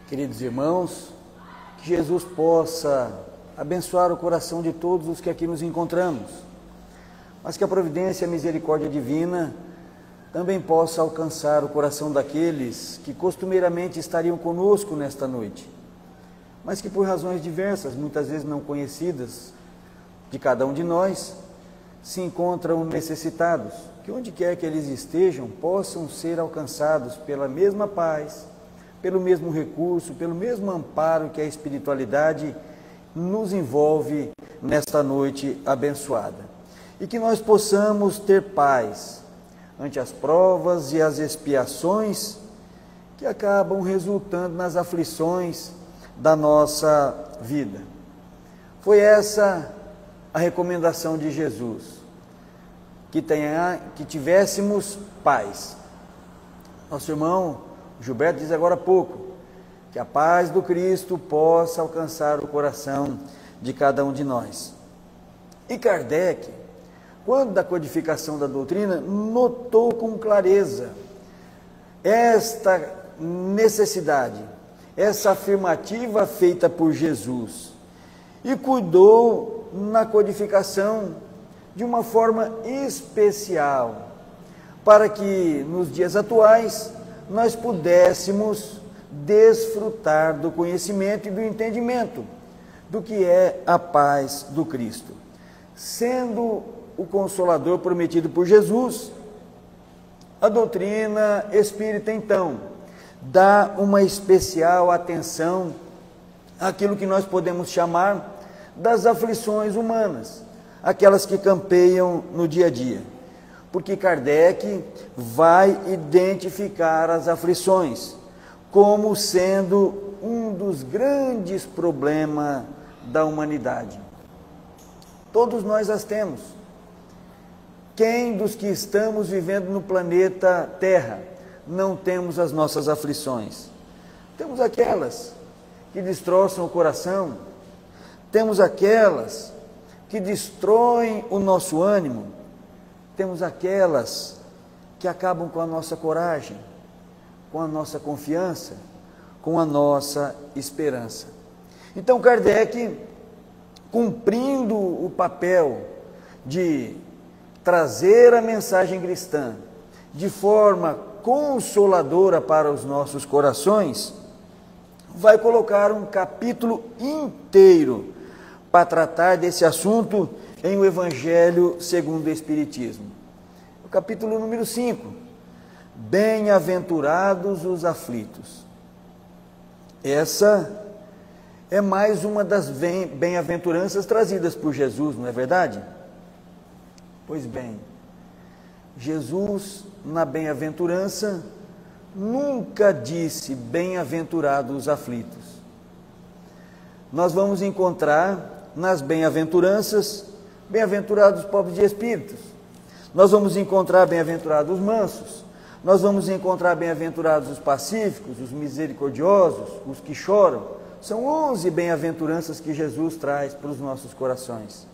Queridos irmãos, que Jesus possa abençoar o coração de todos os que aqui nos encontramos, mas que a providência e a misericórdia divina também possa alcançar o coração daqueles que costumeiramente estariam conosco nesta noite, mas que por razões diversas, muitas vezes não conhecidas de cada um de nós, se encontram necessitados, que onde quer que eles estejam, possam ser alcançados pela mesma paz, pelo mesmo recurso, pelo mesmo amparo que a espiritualidade nos envolve nesta noite abençoada. E que nós possamos ter paz ante as provas e as expiações que acabam resultando nas aflições da nossa vida. Foi essa a recomendação de Jesus, que tivéssemos paz. Nosso irmão Gilberto diz agora há pouco, que a paz do Cristo possa alcançar o coração de cada um de nós. E Kardec, quando da codificação da doutrina, notou com clareza esta necessidade, essa afirmativa feita por Jesus, e cuidou na codificação de uma forma especial, para que nos dias atuais nós pudéssemos desfrutar do conhecimento e do entendimento do que é a paz do Cristo. Sendo o Consolador prometido por Jesus, a doutrina espírita, então, dá uma especial atenção àquilo que nós podemos chamar das aflições humanas, aquelas que campeiam no dia a dia. Porque Kardec vai identificar as aflições como sendo um dos grandes problemas da humanidade. Todos nós as temos. Quem dos que estamos vivendo no planeta Terra não temos as nossas aflições? Temos aquelas que destroçam o coração, temos aquelas que destroem o nosso ânimo, temos aquelas que acabam com a nossa coragem, com a nossa confiança, com a nossa esperança. Então Kardec, cumprindo o papel de trazer a mensagem cristã de forma consoladora para os nossos corações, vai colocar um capítulo inteiro para tratar desse assunto em o Evangelho segundo o Espiritismo. O capítulo número 5, Bem-aventurados os aflitos. Essa é mais uma das bem-aventuranças trazidas por Jesus, não é verdade? Pois bem, Jesus, na bem-aventurança, nunca disse bem-aventurados os aflitos. Nós vamos encontrar nas bem-aventuranças, bem-aventurados os pobres de espíritos. Nós vamos encontrar bem-aventurados os mansos. Nós vamos encontrar bem-aventurados os pacíficos, os misericordiosos, os que choram. São 11 bem-aventuranças que Jesus traz para os nossos corações.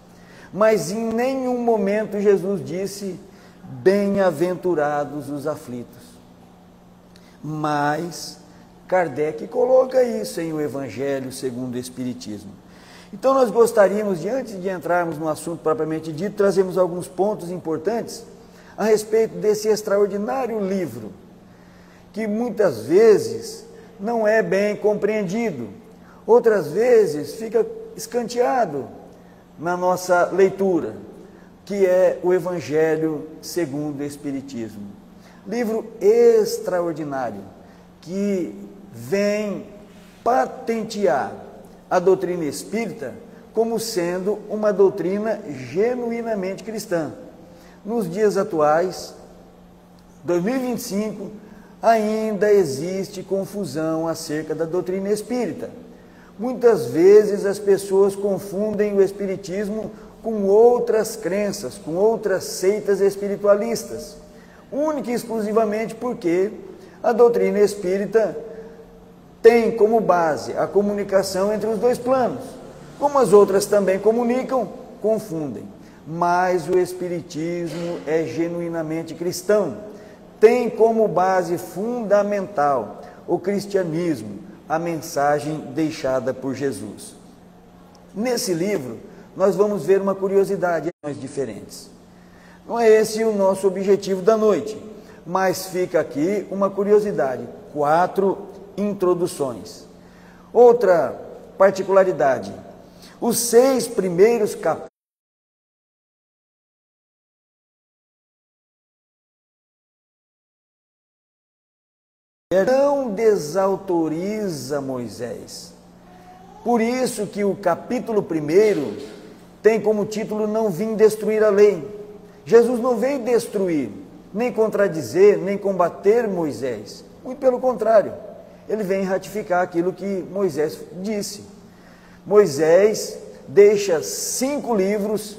Mas em nenhum momento Jesus disse bem-aventurados os aflitos. Mas Kardec coloca isso em o Evangelho segundo o Espiritismo. Então nós gostaríamos, antes de entrarmos no assunto propriamente dito, trazermos alguns pontos importantes a respeito desse extraordinário livro, que muitas vezes não é bem compreendido, outras vezes fica escanteado na nossa leitura, que é o Evangelho segundo o Espiritismo. Livro extraordinário, que vem patentear a doutrina espírita como sendo uma doutrina genuinamente cristã. Nos dias atuais, 2025, ainda existe confusão acerca da doutrina espírita. Muitas vezes as pessoas confundem o espiritismo com outras crenças, com outras seitas espiritualistas, única e exclusivamente porque a doutrina espírita tem como base a comunicação entre os dois planos. Como as outras também comunicam, confundem. Mas o Espiritismo é genuinamente cristão. Tem como base fundamental o cristianismo, a mensagem deixada por Jesus. Nesse livro, nós vamos ver uma curiosidade diferentes. Não é esse o nosso objetivo da noite, mas fica aqui uma curiosidade, 4 introduções. Outra particularidade, os 6 primeiros capítulos não desautoriza Moisés. Por isso que o capítulo 1 tem como título "Não vim destruir a lei". Jesus não veio destruir, nem contradizer, nem combater Moisés. Muito pelo contrário, ele vem ratificar aquilo que Moisés disse. Moisés deixa 5 livros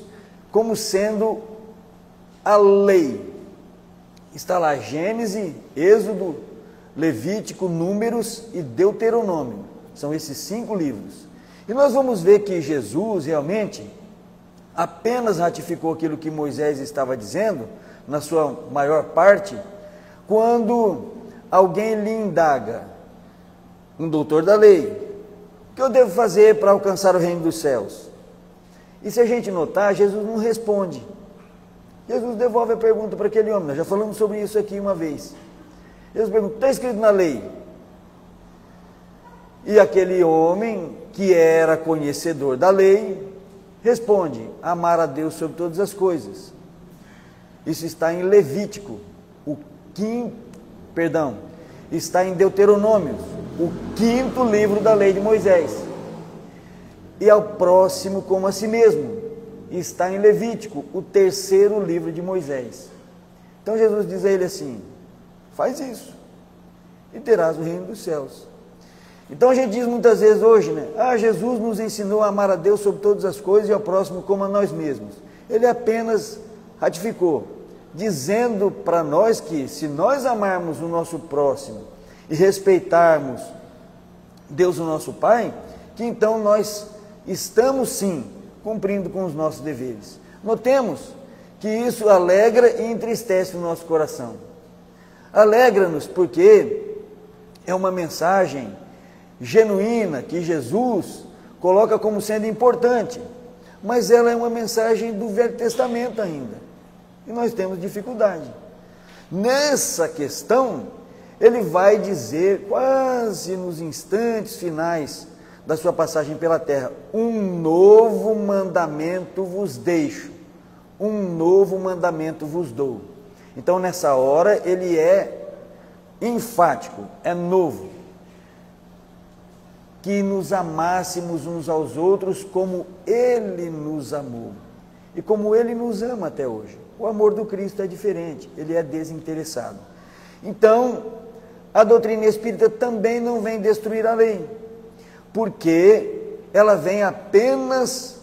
como sendo a lei. Está lá Gênesis, Êxodo, Levítico, Números e Deuteronômio. São esses 5 livros. E nós vamos ver que Jesus realmente apenas ratificou aquilo que Moisés estava dizendo, na sua maior parte, quando alguém lhe indaga, um doutor da lei, o que eu devo fazer para alcançar o reino dos céus? E se a gente notar, Jesus não responde. Jesus devolve a pergunta para aquele homem. Nós já falamos sobre isso aqui uma vez. Jesus pergunta: está escrito na lei? E aquele homem, que era conhecedor da lei, responde: amar a Deus sobre todas as coisas. Isso está em Levítico, está em Deuteronômio, o 5º livro da lei de Moisés. E ao próximo como a si mesmo, está em Levítico, o 3º livro de Moisés. Então Jesus diz a ele assim: faz isso e terás o reino dos céus. Então a gente diz muitas vezes hoje, né? Jesus nos ensinou a amar a Deus sobre todas as coisas e ao próximo como a nós mesmos. Ele apenas ratificou, dizendo para nós que se nós amarmos o nosso próximo e respeitarmos Deus, o nosso Pai, que então nós estamos sim cumprindo com os nossos deveres. Notemos que isso alegra e entristece o nosso coração. Alegra-nos porque é uma mensagem genuína que Jesus coloca como sendo importante, mas ela é uma mensagem do Velho Testamento ainda, e nós temos dificuldade. Nessa questão, ele vai dizer, quase nos instantes finais da sua passagem pela terra: um novo mandamento vos deixo, um novo mandamento vos dou. Então nessa hora ele é enfático, é novo, que nos amássemos uns aos outros como Ele nos amou e como Ele nos ama até hoje. O amor do Cristo é diferente, Ele é desinteressado. Então, a doutrina espírita também não vem destruir a lei, porque ela vem apenas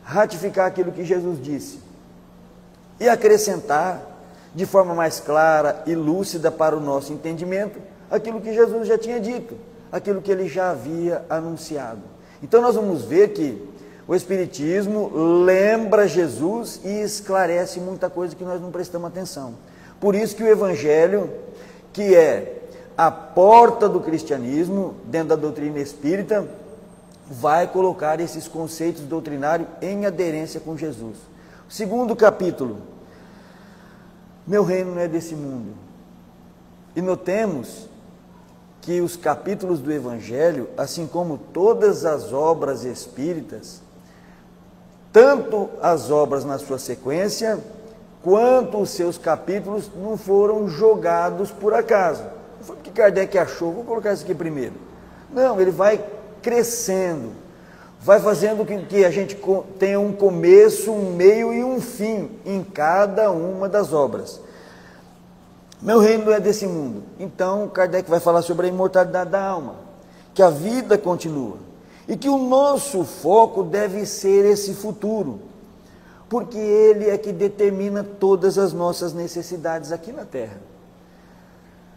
ratificar aquilo que Jesus disse e acrescentar de forma mais clara e lúcida para o nosso entendimento aquilo que Jesus já tinha dito, aquilo que ele já havia anunciado. Então nós vamos ver que o Espiritismo lembra Jesus e esclarece muita coisa que nós não prestamos atenção. Por isso que o Evangelho, que é a porta do cristianismo, dentro da doutrina espírita, vai colocar esses conceitos doutrinários em aderência com Jesus. O 2º capítulo: meu reino não é desse mundo. E notemos que os capítulos do Evangelho, assim como todas as obras espíritas, tanto as obras na sua sequência, quanto os seus capítulos, não foram jogados por acaso. Não foi porque Kardec achou, vou colocar isso aqui primeiro. Não, ele vai crescendo, vai fazendo com que a gente tenha um começo, um meio e um fim em cada uma das obras. Meu reino não é desse mundo. Então Kardec vai falar sobre a imortalidade da alma, que a vida continua e que o nosso foco deve ser esse futuro, porque ele é que determina todas as nossas necessidades aqui na Terra.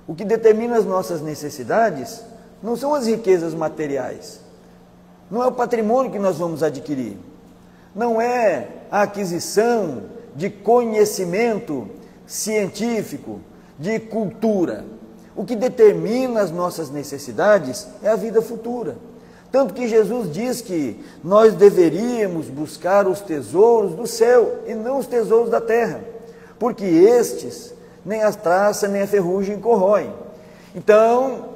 O que determina as nossas necessidades não são as riquezas materiais, não é o patrimônio que nós vamos adquirir, não é a aquisição de conhecimento científico, de cultura. O que determina as nossas necessidades é a vida futura. Tanto que Jesus diz que nós deveríamos buscar os tesouros do céu e não os tesouros da terra, porque estes nem a traça nem a ferrugem corroem. Então,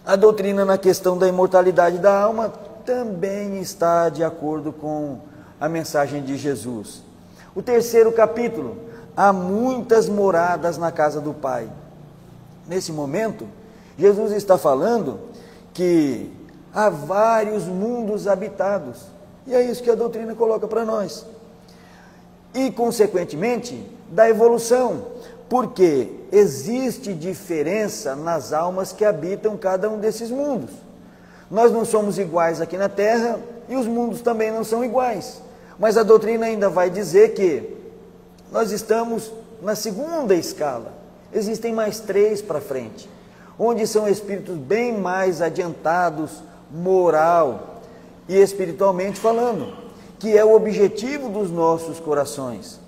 a doutrina na questão da imortalidade da alma também está de acordo com a mensagem de Jesus. O terceiro capítulo, há muitas moradas na casa do Pai. Nesse momento, Jesus está falando que há vários mundos habitados, e é isso que a doutrina coloca para nós. E, consequentemente, da evolução, porque existe diferença nas almas que habitam cada um desses mundos. Nós não somos iguais aqui na Terra, e os mundos também não são iguais, mas a doutrina ainda vai dizer que nós estamos na segunda escala, existem mais 3 para frente, onde são espíritos bem mais adiantados, moral e espiritualmente falando, que é o objetivo dos nossos corações,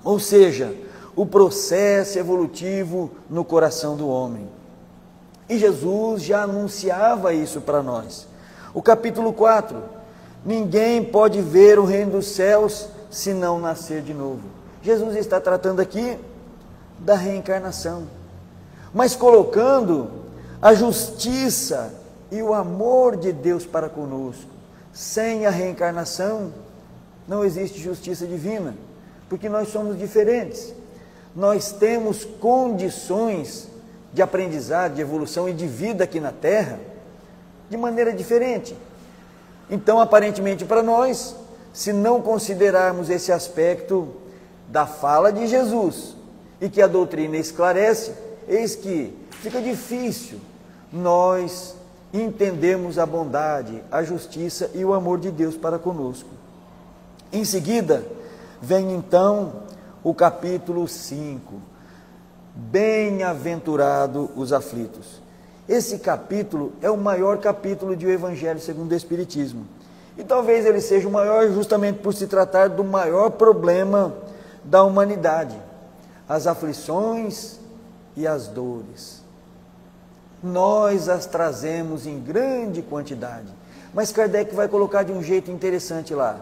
ou seja, o processo evolutivo no coração do homem. E Jesus já anunciava isso para nós. O capítulo 4, ninguém pode ver o reino dos céus se não nascer de novo. Jesus está tratando aqui da reencarnação, mas colocando a justiça e o amor de Deus para conosco. Sem a reencarnação não existe justiça divina, porque nós somos diferentes. Nós temos condições de aprendizado, de evolução e de vida aqui na Terra de maneira diferente. Então, aparentemente para nós, se não considerarmos esse aspecto da fala de Jesus e que a doutrina esclarece, eis que fica difícil nós entendemos a bondade, a justiça e o amor de Deus para conosco. Em seguida, vem então o capítulo 5, bem-aventurado os aflitos. Esse capítulo é o maior capítulo do Evangelho segundo o Espiritismo, e talvez ele seja o maior justamente por se tratar do maior problema da humanidade, as aflições e as dores. Nós as trazemos em grande quantidade, mas Kardec vai colocar de um jeito interessante lá,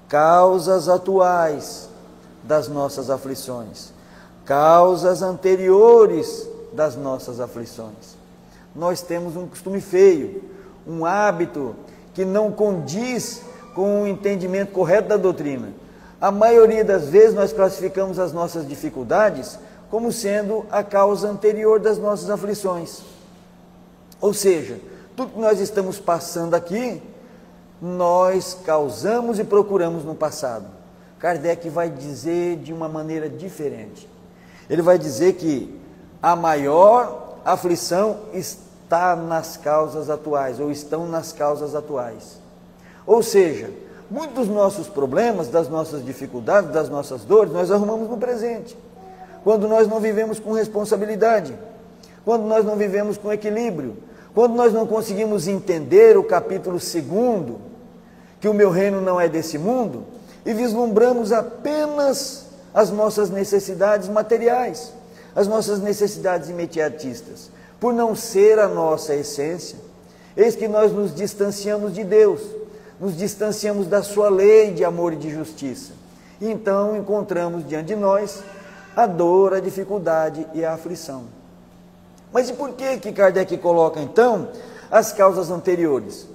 causas atuais das nossas aflições, causas anteriores das nossas aflições. Nós temos um costume feio, um hábito que não condiz com o entendimento correto da doutrina. A maioria das vezes nós classificamos as nossas dificuldades como sendo a causa anterior das nossas aflições. Ou seja, tudo que nós estamos passando aqui, nós causamos e procuramos no passado. Kardec vai dizer de uma maneira diferente. Ele vai dizer que a maior aflição está nas causas atuais, ou estão nas causas atuais. Ou seja, muitos dos nossos problemas, das nossas dificuldades, das nossas dores, nós arrumamos no presente. Quando nós não vivemos com responsabilidade, quando nós não vivemos com equilíbrio, quando nós não conseguimos entender o capítulo 2, que o meu reino não é desse mundo, e vislumbramos apenas as nossas necessidades materiais, as nossas necessidades imediatistas, por não ser a nossa essência, eis que nós nos distanciamos de Deus, nos distanciamos da sua lei de amor e de justiça, e então encontramos diante de nós a dor, a dificuldade e a aflição. Mas e por que Kardec coloca então as causas anteriores?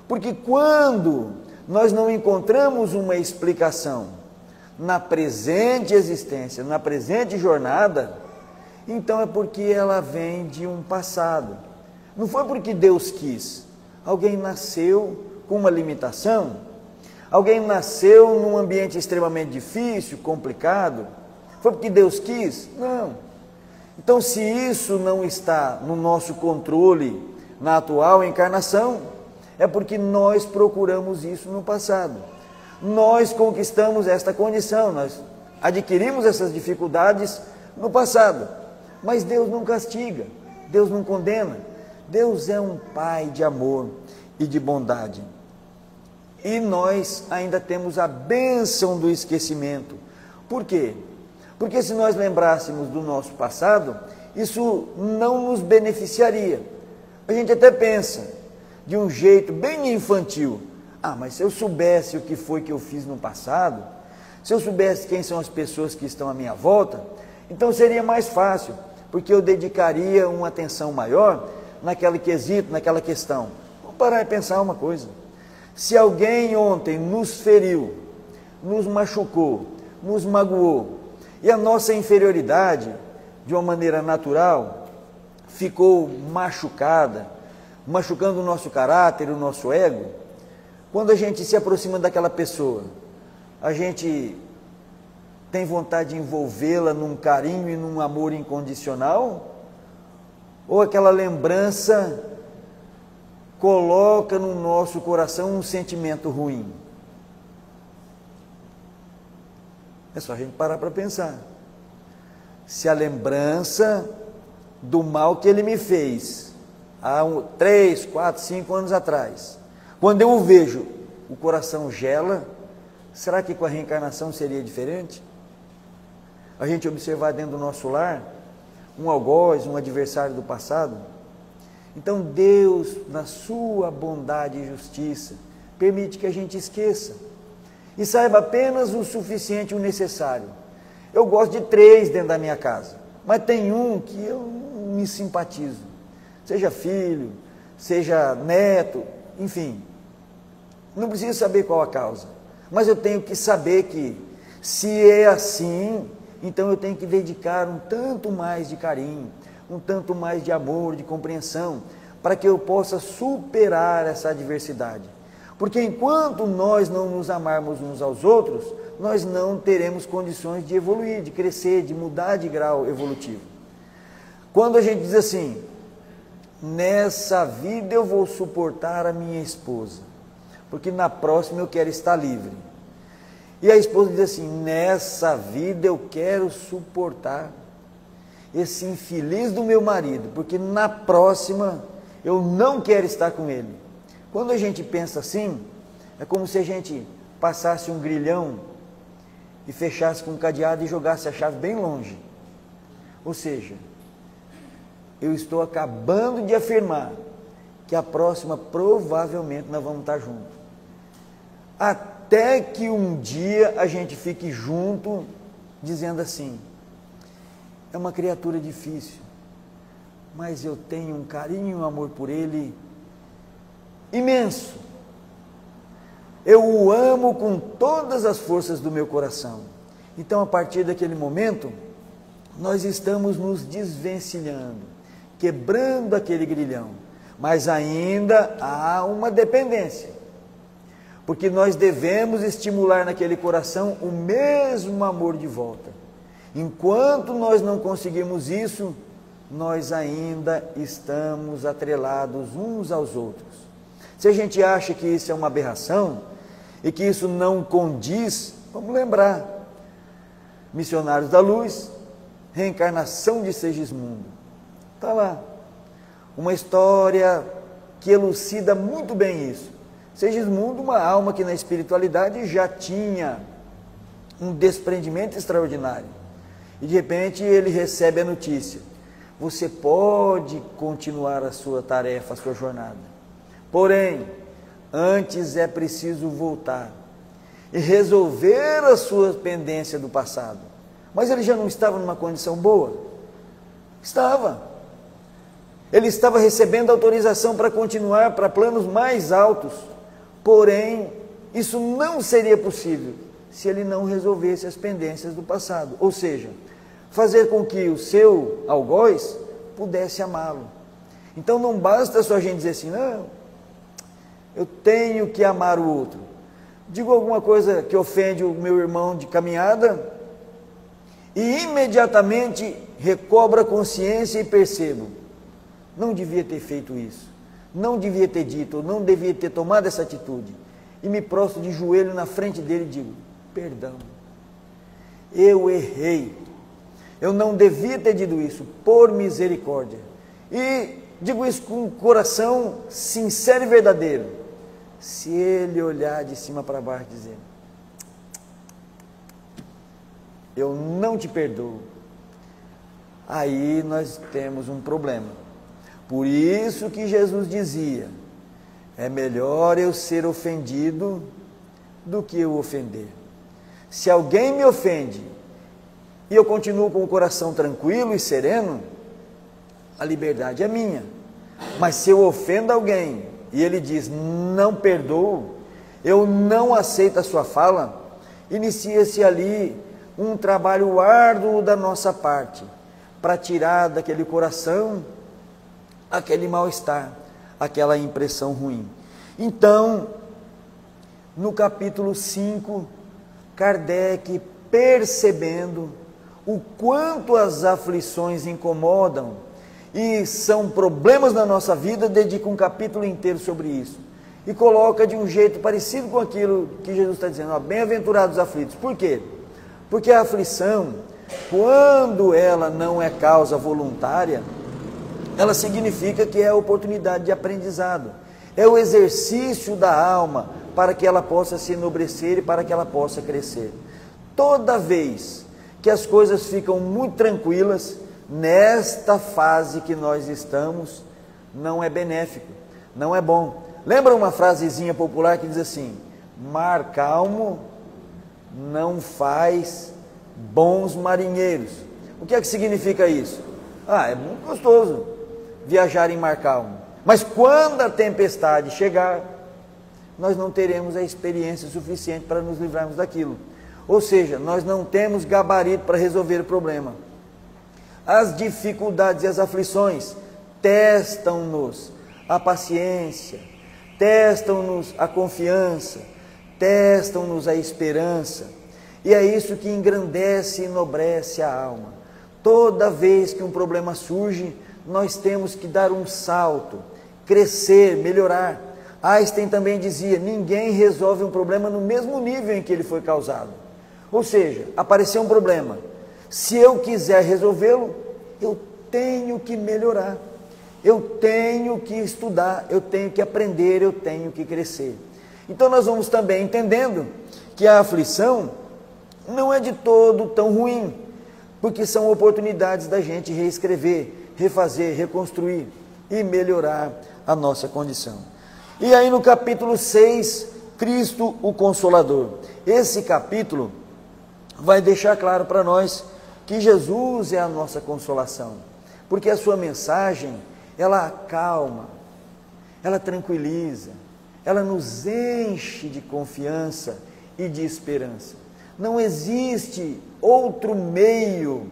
Porque quando nós não encontramos uma explicação na presente existência, na presente jornada, então é porque ela vem de um passado. Não foi porque Deus quis. Alguém nasceu com uma limitação, alguém nasceu num ambiente extremamente difícil, complicado, foi porque Deus quis? Não. Então, se isso não está no nosso controle na atual encarnação, é porque nós procuramos isso no passado. Nós conquistamos esta condição, nós adquirimos essas dificuldades no passado. Mas Deus não castiga, Deus não condena. Deus é um Pai de amor e de bondade. E nós ainda temos a bênção do esquecimento. Por quê? Porque se nós lembrássemos do nosso passado, isso não nos beneficiaria. A gente até pensa, de um jeito bem infantil, mas se eu soubesse o que foi que eu fiz no passado, se eu soubesse quem são as pessoas que estão à minha volta, então seria mais fácil, porque eu dedicaria uma atenção maior naquele quesito, naquela questão. Vamos parar e pensar uma coisa. Se alguém ontem nos feriu, nos machucou, nos magoou, e a nossa inferioridade, de uma maneira natural, ficou machucada, machucando o nosso caráter, o nosso ego, quando a gente se aproxima daquela pessoa, a gente tem vontade de envolvê-la num carinho e num amor incondicional? Ou aquela lembrança coloca no nosso coração um sentimento ruim? É só a gente parar para pensar. Se a lembrança do mal que ele me fez há 3, 4, 5 anos atrás, quando eu o vejo, o coração gela, será que com a reencarnação seria diferente? A gente observar dentro do nosso lar um algoz, um adversário do passado. Então Deus, na sua bondade e justiça, permite que a gente esqueça e saiba apenas o suficiente, o necessário. Eu gosto de 3 dentro da minha casa, mas tem um que eu não me simpatizo, seja filho, seja neto, enfim, não preciso saber qual a causa, mas eu tenho que saber que, se é assim, então eu tenho que dedicar um tanto mais de carinho, um tanto mais de amor, de compreensão, para que eu possa superar essa adversidade. Porque enquanto nós não nos amarmos uns aos outros, nós não teremos condições de evoluir, de crescer, de mudar de grau evolutivo. Quando a gente diz assim, nessa vida eu vou suportar a minha esposa, porque na próxima eu quero estar livre. E a esposa diz assim, nessa vida eu quero suportar esse infeliz do meu marido, porque na próxima eu não quero estar com ele. Quando a gente pensa assim, é como se a gente passasse um grilhão e fechasse com um cadeado e jogasse a chave bem longe. Ou seja, eu estou acabando de afirmar que a próxima provavelmente nós vamos estar juntos. Até que um dia a gente fique junto, dizendo assim, é uma criatura difícil, mas eu tenho um carinho e um amor por ele imenso. Eu o amo com todas as forças do meu coração. Então, a partir daquele momento, nós estamos nos desvencilhando, quebrando aquele grilhão, mas ainda há uma dependência, porque nós devemos estimular naquele coração o mesmo amor de volta. Enquanto nós não conseguirmos isso, nós ainda estamos atrelados uns aos outros. Se a gente acha que isso é uma aberração e que isso não condiz, vamos lembrar, Missionários da Luz, reencarnação de Segismundo. Está lá, uma história que elucida muito bem isso. Segismundo, uma alma que na espiritualidade já tinha um desprendimento extraordinário. E de repente ele recebe a notícia, você pode continuar a sua tarefa, a sua jornada. Porém, antes é preciso voltar e resolver a sua pendência do passado. Mas ele já não estava numa condição boa? Estava. Ele estava recebendo autorização para continuar para planos mais altos. Porém, isso não seria possível se ele não resolvesse as pendências do passado. Ou seja, fazer com que o seu algoz pudesse amá-lo. Então não basta só a gente dizer assim, não, eu tenho que amar o outro. Digo alguma coisa que ofende o meu irmão de caminhada e imediatamente recobro a consciência e percebo, não devia ter feito isso, não devia ter dito, não devia ter tomado essa atitude. E me prostro de joelho na frente dele e digo, perdão, eu errei, eu não devia ter dito isso, por misericórdia. E digo isso com um coração sincero e verdadeiro. Se ele olhar de cima para baixo dizendo, eu não te perdoo. Aí nós temos um problema. Por isso que Jesus dizia, é melhor eu ser ofendido do que eu ofender. Se alguém me ofende e eu continuo com o coração tranquilo e sereno, a liberdade é minha. Mas se eu ofendo alguém e ele diz, não perdoo, eu não aceito a sua fala, inicia-se ali um trabalho árduo da nossa parte, para tirar daquele coração aquele mal-estar, aquela impressão ruim. Então, no capítulo 5, Kardec, percebendo o quanto as aflições incomodam e são problemas na nossa vida, dedica um capítulo inteiro sobre isso. E coloca de um jeito parecido com aquilo que Jesus está dizendo, bem-aventurados os aflitos. Por quê? Porque a aflição, quando ela não é causa voluntária, ela significa que é a oportunidade de aprendizado. É o exercício da alma para que ela possa se enobrecer e para que ela possa crescer. Toda vez que as coisas ficam muito tranquilas, nesta fase que nós estamos, não é benéfico, não é bom. Lembra uma frasezinha popular que diz assim, mar calmo não faz bons marinheiros. O que é que significa isso? É muito gostoso viajar em mar calmo, mas quando a tempestade chegar, nós não teremos a experiência suficiente para nos livrarmos daquilo. Ou seja, nós não temos gabarito para resolver o problema. As dificuldades e as aflições testam-nos a paciência, testam-nos a confiança, testam-nos a esperança, e é isso que engrandece e enobrece a alma. Toda vez que um problema surge, nós temos que dar um salto, crescer, melhorar. Einstein também dizia, ninguém resolve um problema no mesmo nível em que ele foi causado. Ou seja, apareceu um problema, se eu quiser resolvê-lo, eu tenho que melhorar, eu tenho que estudar, eu tenho que aprender, eu tenho que crescer. Então nós vamos também entendendo que a aflição não é de todo tão ruim, porque são oportunidades da gente reescrever, refazer, reconstruir e melhorar a nossa condição. E aí no capítulo 6, Cristo o Consolador. Esse capítulo vai deixar claro para nós que Jesus é a nossa consolação, porque a sua mensagem, ela acalma, ela tranquiliza, ela nos enche de confiança e de esperança. Não existe outro meio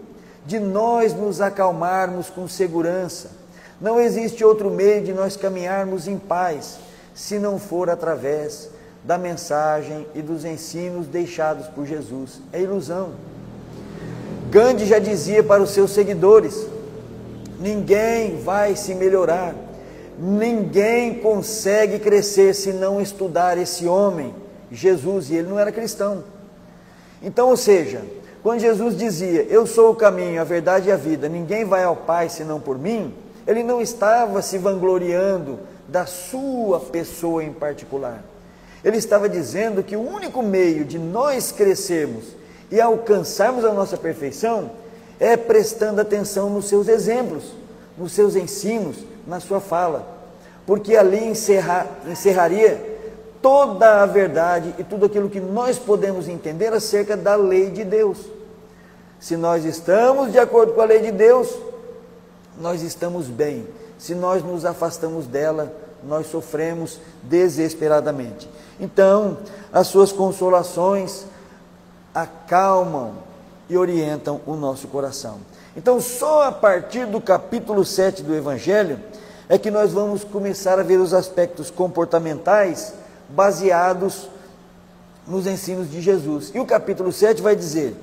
de nós nos acalmarmos com segurança, não existe outro meio de nós caminharmos em paz, se não for através da mensagem e dos ensinos deixados por Jesus. É ilusão. Gandhi já dizia para os seus seguidores, ninguém vai se melhorar, ninguém consegue crescer se não estudar esse homem, Jesus, e ele não era cristão. Então, ou seja, quando Jesus dizia, eu sou o caminho, a verdade e a vida, ninguém vai ao Pai senão por mim, ele não estava se vangloriando da sua pessoa em particular. Ele estava dizendo que o único meio de nós crescermos e alcançarmos a nossa perfeição é prestando atenção nos seus exemplos, nos seus ensinos, na sua fala, porque ali encerraria toda a verdade e tudo aquilo que nós podemos entender acerca da lei de Deus. Se nós estamos de acordo com a lei de Deus, nós estamos bem. Se nós nos afastamos dela, nós sofremos desesperadamente. Então, as suas consolações acalmam e orientam o nosso coração. Então, só a partir do capítulo 7 do Evangelho é que nós vamos começar a ver os aspectos comportamentais baseados nos ensinos de Jesus. E o capítulo 7 vai dizer,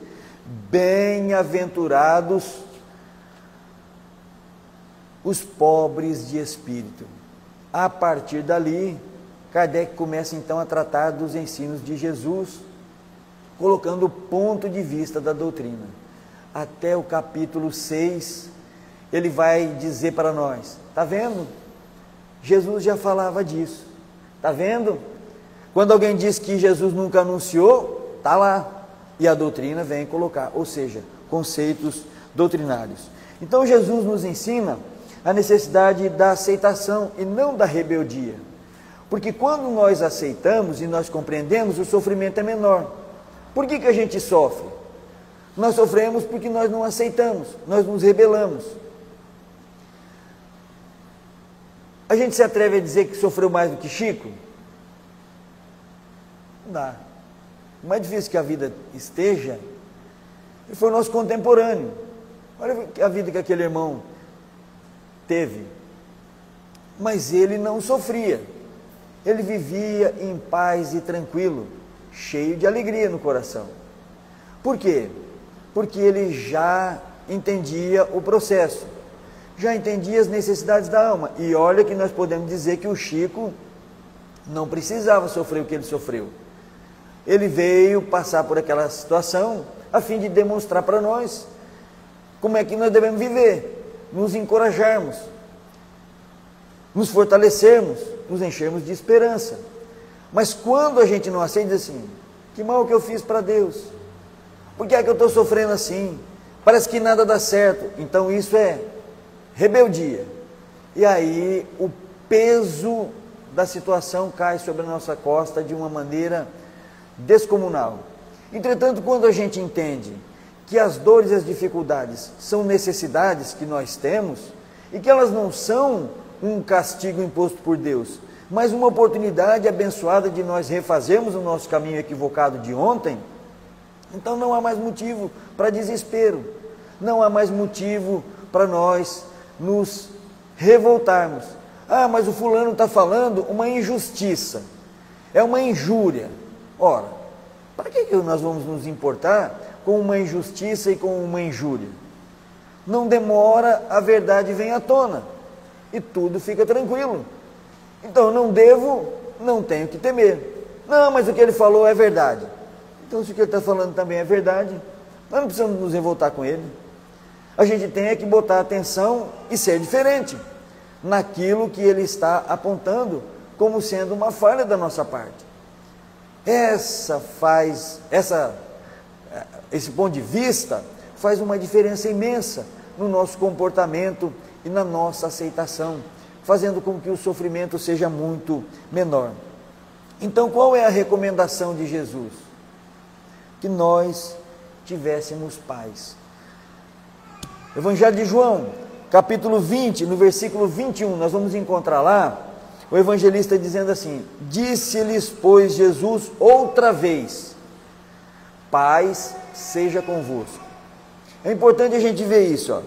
bem-aventurados os pobres de espírito. A partir dali, Kardec começa então a tratar dos ensinos de Jesus, colocando o ponto de vista da doutrina. Até o capítulo 6, ele vai dizer para nós, está vendo? Jesus já falava disso, está vendo? Quando alguém diz que Jesus nunca anunciou, está lá. e a doutrina vem colocar, ou seja, conceitos doutrinários. Então Jesus nos ensina a necessidade da aceitação e não da rebeldia. Porque quando nós aceitamos e nós compreendemos, o sofrimento é menor. Por que a gente sofre? Nós sofremos porque nós não aceitamos, nós nos rebelamos. A gente se atreve a dizer que sofreu mais do que Chico? Não dá. O mais difícil que a vida esteja, ele foi o nosso contemporâneo. Olha a vida que aquele irmão teve. Mas ele não sofria. Ele vivia em paz e tranquilo, cheio de alegria no coração. Por quê? Porque ele já entendia o processo, já entendia as necessidades da alma. E olha que nós podemos dizer que o Chico não precisava sofrer o que ele sofreu. Ele veio passar por aquela situação a fim de demonstrar para nós como é que nós devemos viver, nos encorajarmos, nos fortalecermos, nos enchermos de esperança. Mas quando a gente não aceita, diz assim: que mal que eu fiz para Deus? Por que é que eu estou sofrendo assim? Parece que nada dá certo. Então isso é rebeldia. E aí o peso da situação cai sobre a nossa costa de uma maneira descomunal. Entretanto, quando a gente entende que as dores e as dificuldades são necessidades que nós temos e que elas não são um castigo imposto por Deus, mas uma oportunidade abençoada de nós refazermos o nosso caminho equivocado de ontem, então não há mais motivo para desespero, não há mais motivo para nós nos revoltarmos. Ah, mas o fulano está falando uma injustiça, é uma injúria. Ora, para que nós vamos nos importar com uma injustiça e com uma injúria? Não demora, a verdade vem à tona e tudo fica tranquilo. Então não devo, não tenho que temer. Não, mas o que ele falou é verdade. Então se o que ele está falando também é verdade, nós não precisamos nos revoltar com ele. A gente tem que botar atenção e ser diferente naquilo que ele está apontando como sendo uma falha da nossa parte. Esse ponto de vista faz uma diferença imensa no nosso comportamento e na nossa aceitação, fazendo com que o sofrimento seja muito menor. Então, qual é a recomendação de Jesus? Que nós tivéssemos paz. Evangelho de João, capítulo 20, no versículo 21, nós vamos encontrar lá o evangelista dizendo assim: disse-lhes, pois, Jesus outra vez: paz seja convosco. É importante a gente ver isso, ó.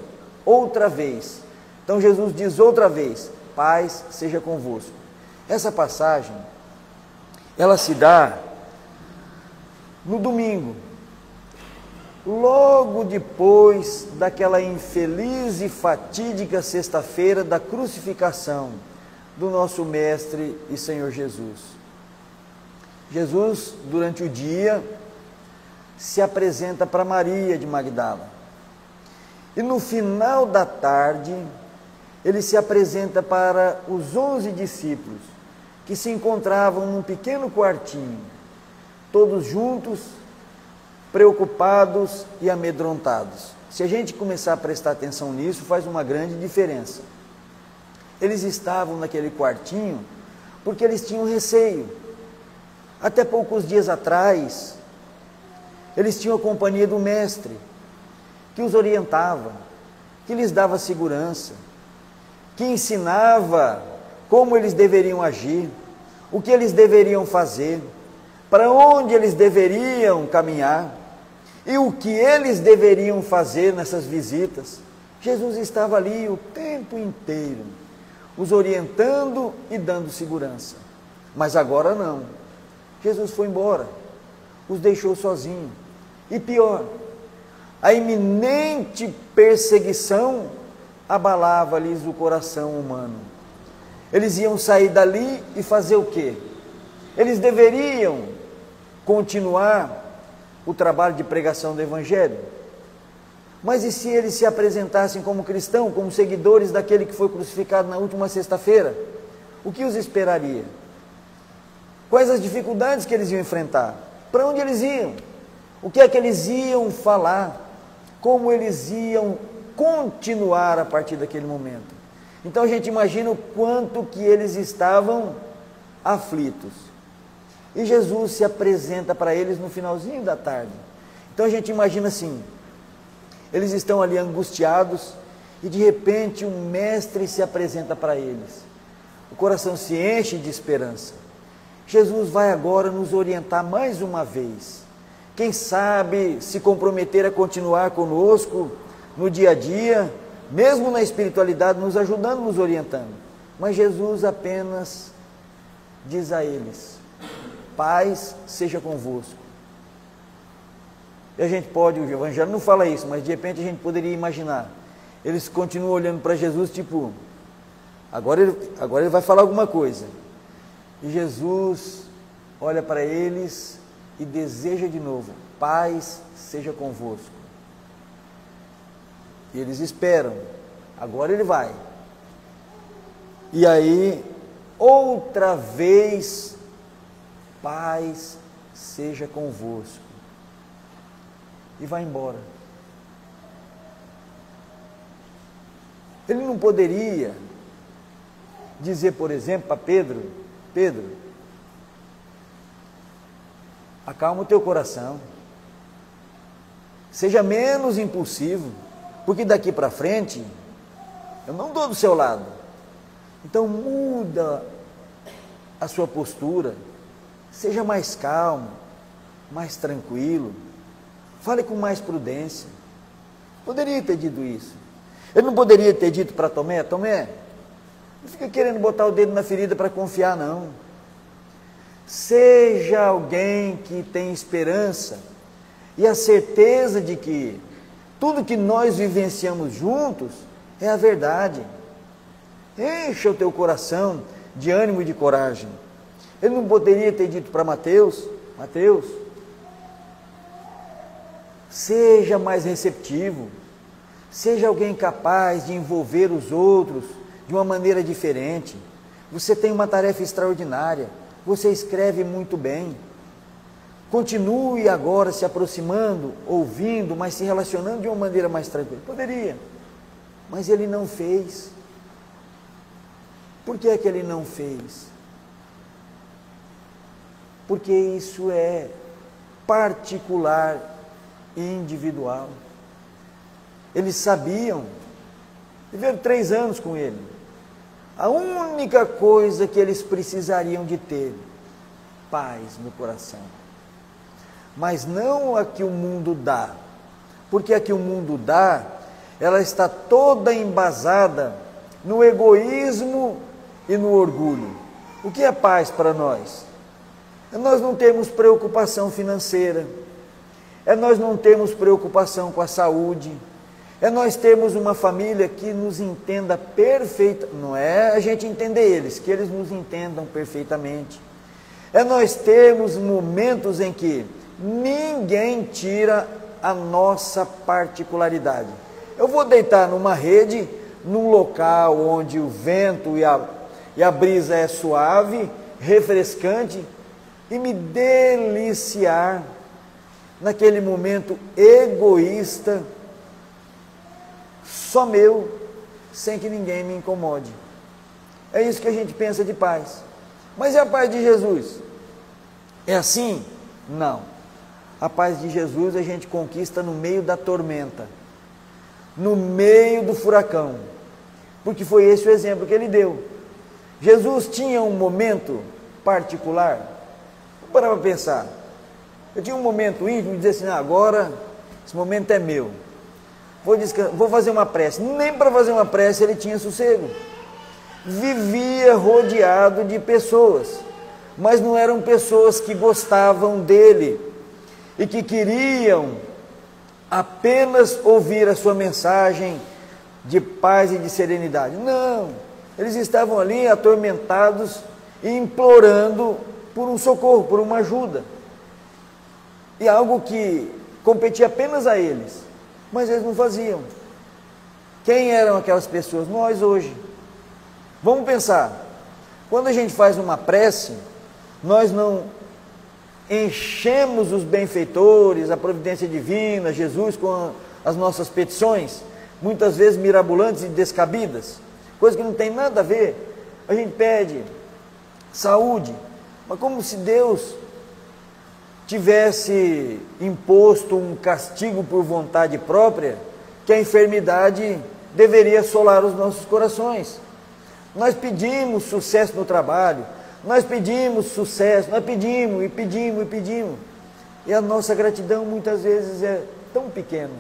Outra vez. Então Jesus diz outra vez: paz seja convosco. Essa passagem, ela se dá no domingo, logo depois daquela infeliz e fatídica sexta-feira da crucificação do nosso Mestre e Senhor Jesus. Jesus, durante o dia, se apresenta para Maria de Magdala. E no final da tarde, ele se apresenta para os 11 discípulos, que se encontravam num pequeno quartinho, todos juntos, preocupados e amedrontados. Se a gente começar a prestar atenção nisso, faz uma grande diferença. Eles estavam naquele quartinho porque eles tinham receio. Até poucos dias atrás, eles tinham a companhia do Mestre, que os orientava, que lhes dava segurança, que ensinava como eles deveriam agir, o que eles deveriam fazer, para onde eles deveriam caminhar e o que eles deveriam fazer nessas visitas. Jesus estava ali o tempo inteiro, os orientando e dando segurança. Mas agora não. Jesus foi embora, os deixou sozinhos. E pior, a iminente perseguição abalava-lhes o coração humano. Eles iam sair dali e fazer o quê? Eles deveriam continuar o trabalho de pregação do Evangelho. Mas e se eles se apresentassem como cristãos, como seguidores daquele que foi crucificado na última sexta-feira? O que os esperaria? Quais as dificuldades que eles iam enfrentar? Para onde eles iam? O que é que eles iam falar? Como eles iam continuar a partir daquele momento? Então a gente imagina o quanto que eles estavam aflitos. E Jesus se apresenta para eles no finalzinho da tarde. Então a gente imagina assim, eles estão ali angustiados e de repente o mestre se apresenta para eles. O coração se enche de esperança. Jesus vai agora nos orientar mais uma vez. Quem sabe se comprometer a continuar conosco no dia a dia, mesmo na espiritualidade, nos ajudando, nos orientando. Mas Jesus apenas diz a eles: paz seja convosco. E a gente pode, o Evangelho não fala isso, mas de repente a gente poderia imaginar. Eles continuam olhando para Jesus, tipo, agora ele vai falar alguma coisa. E Jesus olha para eles e deseja de novo: paz seja convosco. E eles esperam, agora ele vai. E aí, outra vez, paz seja convosco. E vai embora. Ele não poderia dizer, por exemplo, para Pedro: Pedro, acalma o teu coração, seja menos impulsivo, porque daqui para frente eu não estou do seu lado. Então muda a sua postura, seja mais calmo, mais tranquilo, fale com mais prudência. Poderia ter dito isso. Ele não poderia ter dito para Tomé: Tomé, não fica querendo botar o dedo na ferida para confiar, não. Seja alguém que tem esperança e a certeza de que tudo que nós vivenciamos juntos é a verdade. Encha o teu coração de ânimo e de coragem. Ele não poderia ter dito para Mateus: Mateus, seja mais receptivo, seja alguém capaz de envolver os outros de uma maneira diferente. Você tem uma tarefa extraordinária, você escreve muito bem. Continue agora se aproximando, ouvindo, mas se relacionando de uma maneira mais tranquila. Poderia, mas ele não fez. Por que é que ele não fez? Porque isso é particular e individual. Eles sabiam, viveram 3 anos com ele. A única coisa que eles precisariam de ter: paz no coração. Mas não a que o mundo dá, porque a que o mundo dá, ela está toda embasada no egoísmo e no orgulho. O que é paz para nós? É nós não termos preocupação financeira, é nós não termos preocupação com a saúde, é nós termos uma família que nos entenda perfeita, não é a gente entender eles, que eles nos entendam perfeitamente. É nós termos momentos em que ninguém tira a nossa particularidade. Eu vou deitar numa rede, num local onde o vento e a brisa é suave, refrescante, e me deliciar naquele momento egoísta, só meu, sem que ninguém me incomode. É isso que a gente pensa de paz. Mas e a paz de Jesus? É assim? Não. A paz de Jesus a gente conquista no meio da tormenta, no meio do furacão, porque foi esse o exemplo que ele deu. Jesus tinha um momento particular. Vamos parar para pensar. Eu tinha um momento íntimo de dizer assim: agora esse momento é meu, vou fazer uma prece. Nem para fazer uma prece ele tinha sossego. Vivia rodeado de pessoas, mas não eram pessoas que gostavam dele e que queriam apenas ouvir a sua mensagem de paz e de serenidade. Não, eles estavam ali atormentados e implorando por um socorro, por uma ajuda. E algo que competia apenas a eles, mas eles não faziam. Quem eram aquelas pessoas? Nós hoje. Vamos pensar, quando a gente faz uma prece, nós não enchemos os benfeitores, a providência divina, Jesus, com as nossas petições, muitas vezes mirabolantes e descabidas, coisas que não tem nada a ver. A gente pede saúde, mas como se Deus tivesse imposto um castigo por vontade própria, que a enfermidade deveria assolar os nossos corações. Nós pedimos sucesso no trabalho, nós pedimos sucesso, nós pedimos e pedimos e pedimos, e a nossa gratidão muitas vezes é tão pequena.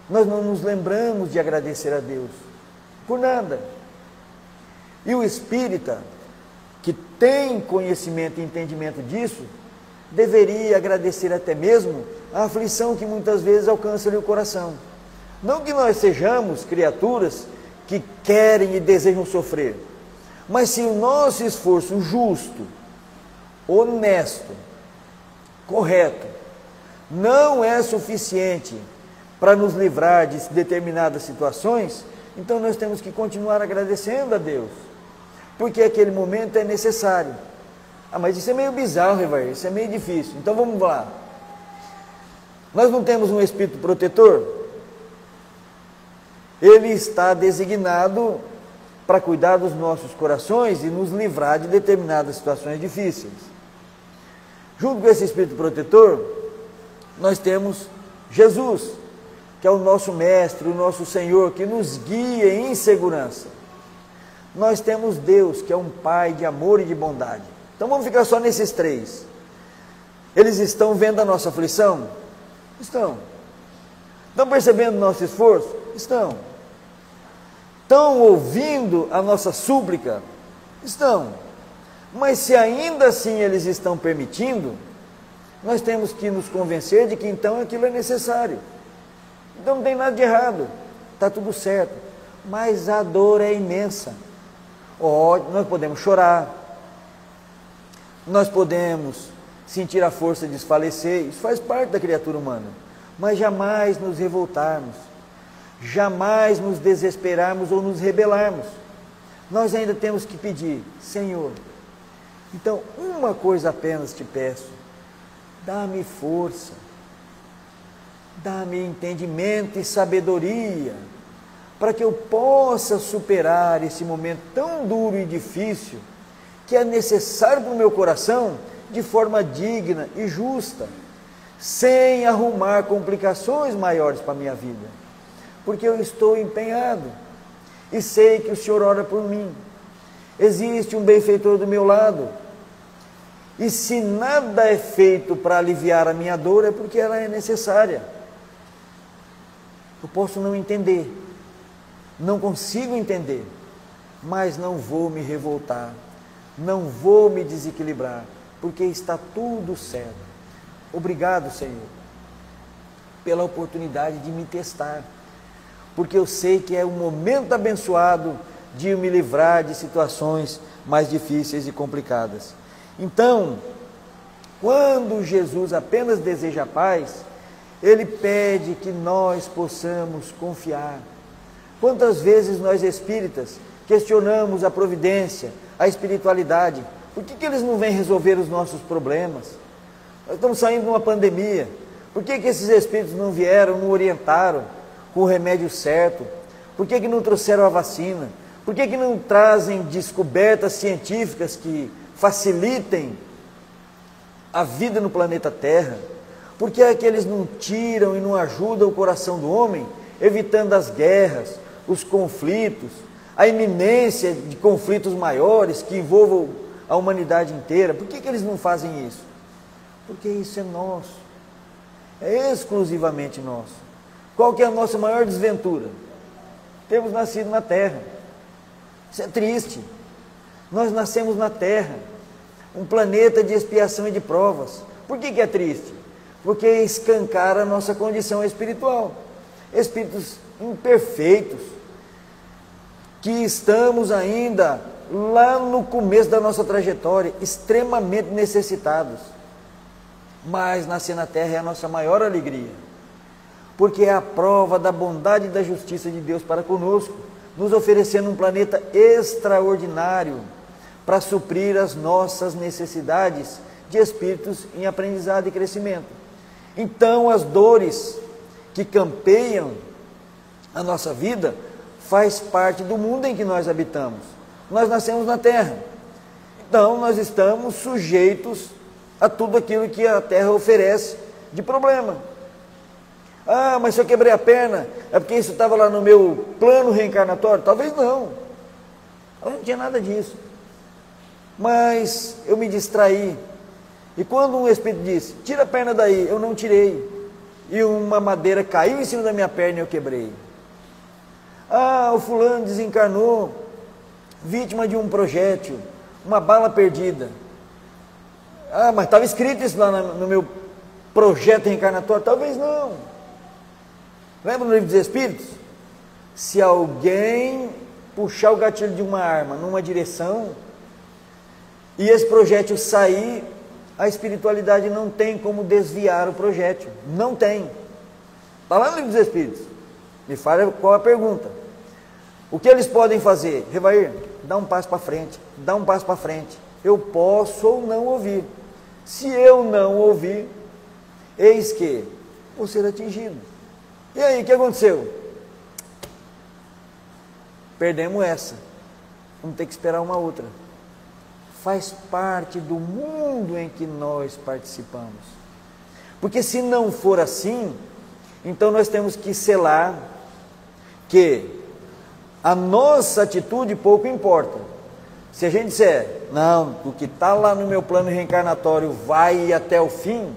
Nós não nos lembramos de agradecer a Deus por nada. E o espírita, que tem conhecimento e entendimento disso, deveria agradecer até mesmo a aflição que muitas vezes alcança-lhe o coração. Não que nós sejamos criaturas que querem e desejam sofrer, mas se o nosso esforço justo, honesto, correto, não é suficiente para nos livrar de determinadas situações, então nós temos que continuar agradecendo a Deus, porque aquele momento é necessário. Ah, mas isso é meio bizarro, Evair, isso é meio difícil. Então vamos lá. Nós não temos um espírito protetor? Ele está designado para cuidar dos nossos corações e nos livrar de determinadas situações difíceis. Junto com esse espírito protetor, nós temos Jesus, que é o nosso mestre, o nosso Senhor, que nos guia em segurança. Nós temos Deus, que é um Pai de amor e de bondade. Então vamos ficar só nesses três. Eles estão vendo a nossa aflição? Estão. Estão percebendo o nosso esforço? Estão. Estão ouvindo a nossa súplica? Estão. Mas se ainda assim eles estão permitindo, nós temos que nos convencer de que então aquilo é necessário. Então não tem nada de errado, está tudo certo. Mas a dor é imensa. Nós podemos chorar, nós podemos sentir a força de desfalecer, isso faz parte da criatura humana, mas jamais nos revoltarmos, jamais nos desesperarmos ou nos rebelarmos. Nós ainda temos que pedir: Senhor, então uma coisa apenas te peço, dá-me força, dá-me entendimento e sabedoria, para que eu possa superar esse momento tão duro e difícil, que é necessário para o meu coração, de forma digna e justa, sem arrumar complicações maiores para a minha vida, porque eu estou empenhado, e sei que o Senhor ora por mim, existe um benfeitor do meu lado, e se nada é feito para aliviar a minha dor, é porque ela é necessária. Eu posso não entender, não consigo entender, mas não vou me revoltar, não vou me desequilibrar, porque está tudo certo. Obrigado, Senhor, pela oportunidade de me testar, porque eu sei que é um momento abençoado de me livrar de situações mais difíceis e complicadas. Então, quando Jesus apenas deseja a paz, Ele pede que nós possamos confiar. Quantas vezes nós espíritas questionamos a providência, a espiritualidade? Por que eles não vêm resolver os nossos problemas? Nós estamos saindo de uma pandemia. Por que esses espíritos não vieram, não orientaram com o remédio certo? Por que não trouxeram a vacina? Por que não trazem descobertas científicas que facilitem a vida no planeta Terra? Por que é que eles não tiram e não ajudam o coração do homem, evitando as guerras, os conflitos, a iminência de conflitos maiores que envolvam a humanidade inteira? Por que eles não fazem isso? Porque isso é nosso, é exclusivamente nosso. Qual que é a nossa maior desventura? Temos nascido na terra. Isso é triste. Nós nascemos na terra, um planeta de expiação e de provas. Por que é triste? Porque escancara a nossa condição espiritual. Espíritos imperfeitos, que estamos ainda lá no começo da nossa trajetória, extremamente necessitados. Mas nascer na terra é a nossa maior alegria, porque é a prova da bondade e da justiça de Deus para conosco, nos oferecendo um planeta extraordinário para suprir as nossas necessidades de espíritos em aprendizado e crescimento. Então, as dores que campeiam a nossa vida faz parte do mundo em que nós habitamos. Nós nascemos na terra, então nós estamos sujeitos a tudo aquilo que a terra oferece de problema. Ah, mas se eu quebrei a perna, é porque isso estava lá no meu plano reencarnatório? Talvez não. Eu não tinha nada disso. Mas eu me distraí. E quando um espírito disse, tira a perna daí, eu não tirei. E uma madeira caiu em cima da minha perna e eu quebrei. Ah, o fulano desencarnou, vítima de um projétil, uma bala perdida. Ah, mas estava escrito isso lá no meu projeto reencarnatório? Talvez não. Lembra no livro dos Espíritos? Se alguém puxar o gatilho de uma arma numa direção e esse projétil sair, a espiritualidade não tem como desviar o projétil. Não tem. Está lá no livro dos Espíritos. Me fala qual a pergunta. O que eles podem fazer? Revair, dá um passo para frente, dá um passo para frente. Eu posso ou não ouvir. Se eu não ouvir, eis que vou ser atingido. E aí, o que aconteceu? Perdemos essa. Vamos ter que esperar uma outra. Faz parte do mundo em que nós participamos. Porque se não for assim, então nós temos que selar que a nossa atitude pouco importa. Se a gente disser, não, o que está lá no meu plano reencarnatório vai até o fim,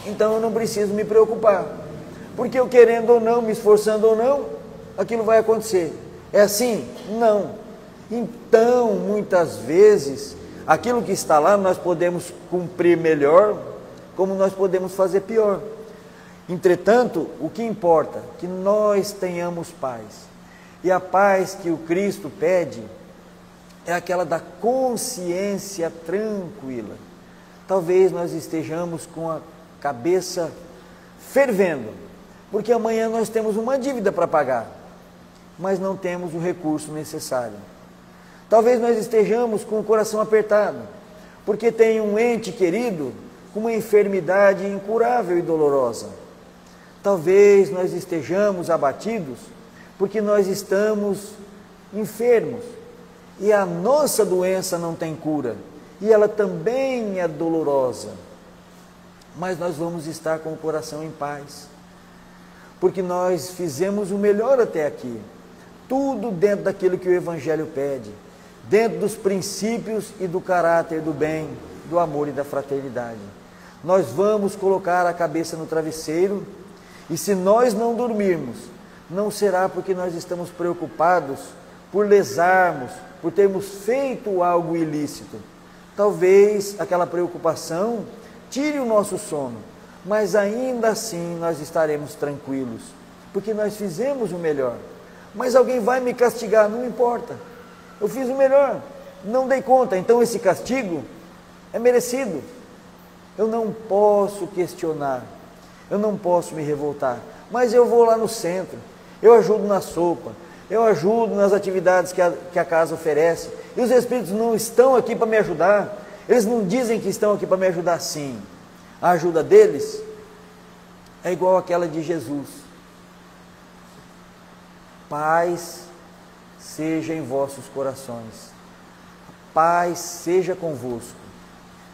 então eu não preciso me preocupar. Porque eu querendo ou não, me esforçando ou não, aquilo vai acontecer. É assim? Não. Então, muitas vezes, aquilo que está lá nós podemos cumprir melhor, como nós podemos fazer pior. Entretanto, o que importa? Que nós tenhamos paz. E a paz que o Cristo pede é aquela da consciência tranquila. Talvez nós estejamos com a cabeça fervendo, porque amanhã nós temos uma dívida para pagar, mas não temos o recurso necessário. Talvez nós estejamos com o coração apertado, porque tem um ente querido com uma enfermidade incurável e dolorosa. Talvez nós estejamos abatidos, porque nós estamos enfermos, e a nossa doença não tem cura, e ela também é dolorosa. Mas nós vamos estar com o coração em paz, porque nós fizemos o melhor até aqui, tudo dentro daquilo que o Evangelho pede, dentro dos princípios e do caráter do bem, do amor e da fraternidade. Nós vamos colocar a cabeça no travesseiro, e se nós não dormirmos, não será porque nós estamos preocupados por lesarmos, por termos feito algo ilícito. Talvez aquela preocupação tire o nosso sono, mas ainda assim nós estaremos tranquilos, porque nós fizemos o melhor. Mas alguém vai me castigar, não importa, eu fiz o melhor, não dei conta, então esse castigo é merecido. Eu não posso questionar, eu não posso me revoltar, mas eu vou lá no centro, eu ajudo na sopa, eu ajudo nas atividades que a casa oferece, e os Espíritos não estão aqui para me ajudar, eles não dizem que estão aqui para me ajudar. Sim, a ajuda deles é igual àquela de Jesus. Paz seja em vossos corações, paz seja convosco.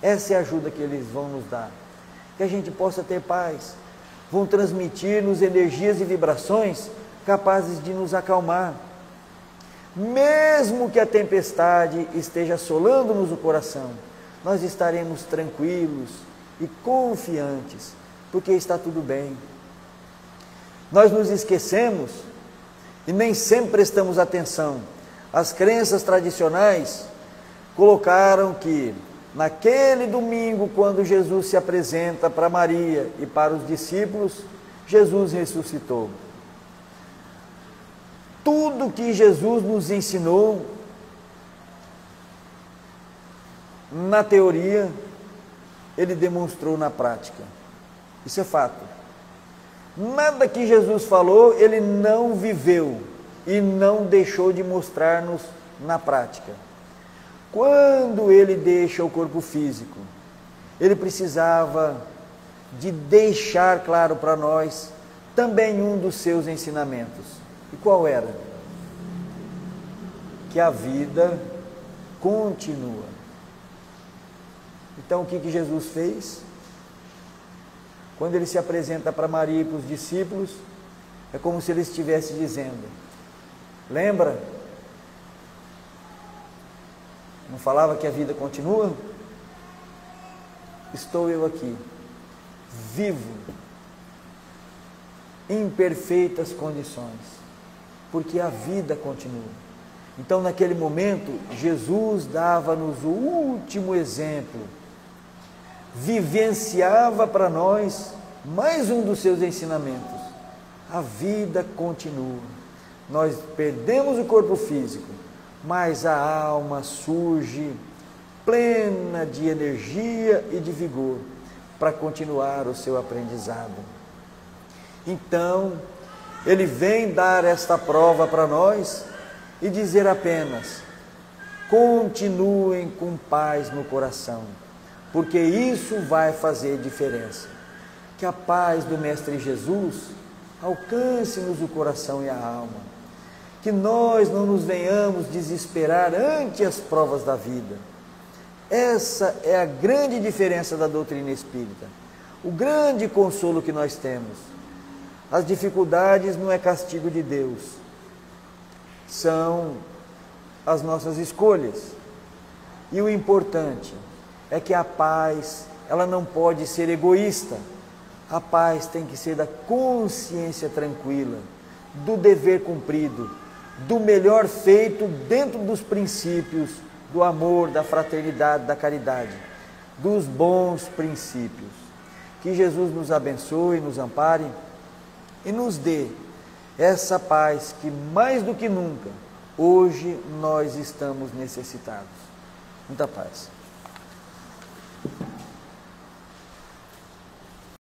Essa é a ajuda que eles vão nos dar, que a gente possa ter paz. Vão transmitir-nos energias e vibrações capazes de nos acalmar, mesmo que a tempestade esteja assolando-nos o coração, nós estaremos tranquilos e confiantes, porque está tudo bem. Nós nos esquecemos e nem sempre prestamos atenção. As crenças tradicionais colocaram que naquele domingo, quando Jesus se apresenta para Maria e para os discípulos, Jesus ressuscitou. Tudo que Jesus nos ensinou, na teoria, ele demonstrou na prática. Isso é fato. Nada que Jesus falou, ele não viveu e não deixou de mostrar-nos na prática. Quando ele deixa o corpo físico, ele precisava de deixar claro para nós também um dos seus ensinamentos. E qual era? Que a vida continua. Então o que Jesus fez? Quando ele se apresenta para Maria e para os discípulos, é como se ele estivesse dizendo: lembra? Não falava que a vida continua? Estou eu aqui, vivo, em perfeitas condições, porque a vida continua. Então, naquele momento, Jesus dava-nos o último exemplo, vivenciava para nós mais um dos seus ensinamentos: a vida continua. Nós perdemos o corpo físico, mas a alma surge plena de energia e de vigor para continuar o seu aprendizado. Então, ele vem dar esta prova para nós e dizer apenas: continuem com paz no coração, porque isso vai fazer diferença. Que a paz do Mestre Jesus alcance-nos o coração e a alma. Que nós não nos venhamos desesperar ante as provas da vida. Essa é a grande diferença da doutrina espírita. O grande consolo que nós temos. As dificuldades não é castigo de Deus. São as nossas escolhas. E o importante é que a paz, ela não pode ser egoísta. A paz tem que ser da consciência tranquila, do dever cumprido, do melhor feito dentro dos princípios do amor, da fraternidade, da caridade, dos bons princípios. Que Jesus nos abençoe, nos ampare e nos dê essa paz que mais do que nunca hoje nós estamos necessitados. Muita paz.